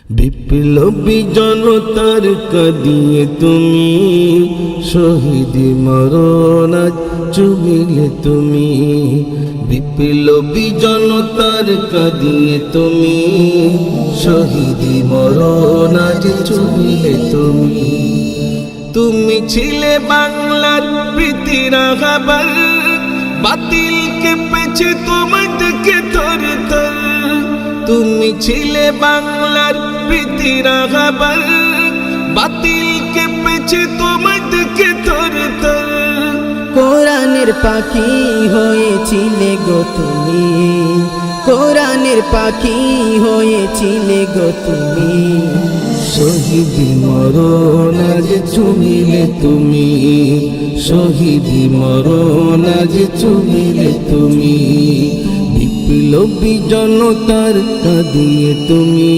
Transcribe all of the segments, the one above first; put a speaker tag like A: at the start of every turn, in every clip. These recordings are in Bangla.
A: বিপ্লবী জনতার কাঁদিয়ে তুমি, শহীদি মরণ আজ চুমিলে তুমি। বিপ্লবী জনতার কাঁদিয়ে তুমি, শহীদি মরণ আজ চুমিলে তুমি। তুমি ছিলে বাংলার প্রীতির রাগাবার, বাতিলকে পেছে তোমার দিকে থর থর। তুমি ছিলে বাংলার প্রীতির রাগাবার, বাতিলকে পেছে তোমার দিকে থর থর।
B: কোরআনের পাখি হয়েছিলে গো তুমি, কোরআনের পাখি হয়েছিলে গো তুমি।
A: শহীদি মরণ আজ চুমিলে তুমি, শহীদি মরণ আজ চুমিলে তুমি। বিপ্লবী জনতার কাঁদিয়ে তুমি,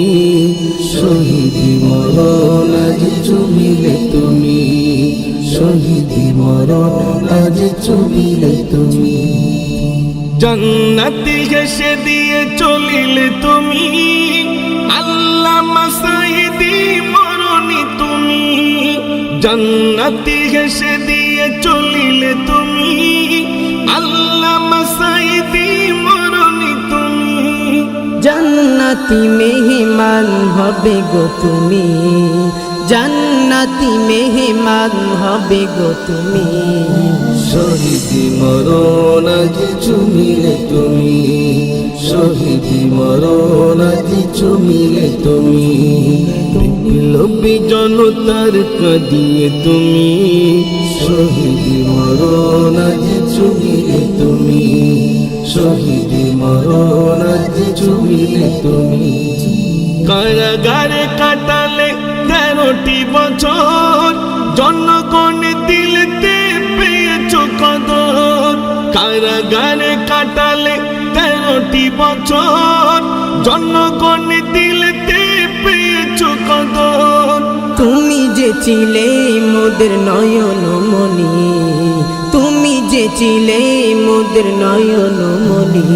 A: শহীদি মরণ আজ চুমিলে তুমি, শহীদি মরণ আজ চুমিলে তুমি। জান্নাতি হেসে দিয়ে চলিলে তুমি, আল্লামা সাঈদী মরণী তুমি। জান্নাতি হেসে দিয়ে চলিলে তুমি, আল্লামা সাঈদী মরণী তুমি।
B: জান্নাতি মেহমান হবে গো তুমি, জান্নাতি মেহমান হবে গো তুমি।
A: শহীদি মরণ আজ চুমিলে তুমি, শহীদি মরণ আজ চুমিলে তুমি। বিপ্লবী জনতার কাঁদিয়ে তুমি, শহীদি মরণ আজ চুমিলে তুমি, শহীদি মরণ আজ চুমিলে তুমি। কারাগারে কাটালে 13টি বছর, জনগণ দিলতে পেয়েছো কদর। কারাগারে কাটালে 13টি বছর, জনগণ দিলতে পেয়েছো কদর।
B: তুমি যে ছিলে মোদের নয়ন মনি, তুমি যে ছিলে মোদের নয়ন মনি।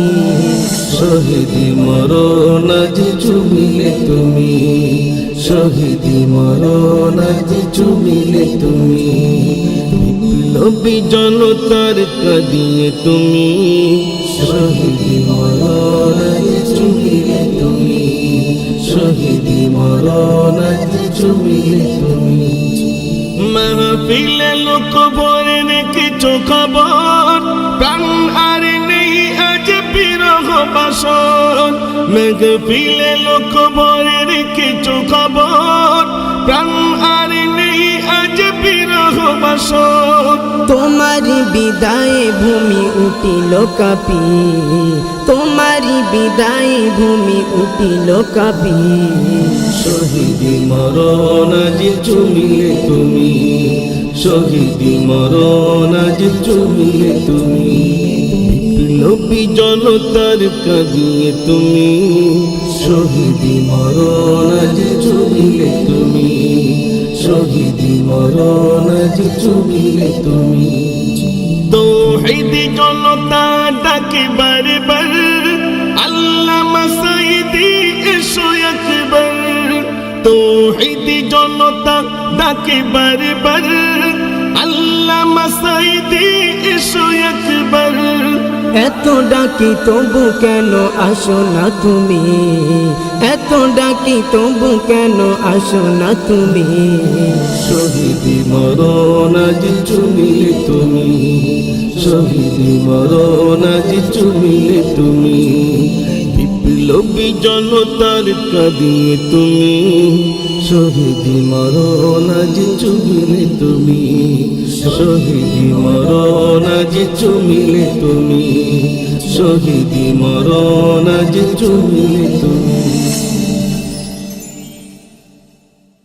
A: শহীদি মরণ আজ চুমিলে তুমি, শহীদি মরণ আজ চুমিলে তুমি। বিপ্লবী জনতার কাঁদিয়ে তুমি, শহীদি মরণ আজ চুমিলে তুমি, শহীদি মরণ আজ চুমিলে তুমি। মাহফিলে লোক ভরে কিছু খবর, প্রাণ আর নেই আজ বিরহ বাসন। মাহফিলে লোক ভরে কিছু খবর, প্রাণ আর নেই আজ বিরহ বাসন।
B: তোমারি বিদায়ে ভূমি উঠিল কাঁপি, তোমারি বিদায়ে ভূমি উঠিল কাঁপি।
A: শহীদি মরণ আজ চুমিলে তুমি, শহীদি মরণ আজ চুমিলে তুমি। বিপ্লবী জনতার কাঁদিয়ে তুমি, শহীদি মরণ আজ চুমিলে তুমি, শহীদি মরণ আজ চুমিলে তুমি। তাওহীদি জনতা ডাকে বারবার, আল্লামা সাঈদী এসো একবার। তাওহীদি জনতা ডাকে বারবার, আল্লামা সাঈদী এসো একবার।
B: এত ডাকি তবু কেন আসো না তুমি, এত ডাকি তবু কেন আসো না তুমি।
A: শহীদি মরণ আজ চুমিলে তুমি, শহীদি মরণ আজ চুমিলে তুমি। বিপ্লবী জনতার কাঁদিয়ে তুমি, শহীদি মরণ আজ চুমিলে তুমি, শহীদি মরণ আজ চুমিলে তুমি, শহীদি মরণ আজ চুমিলে তুমি।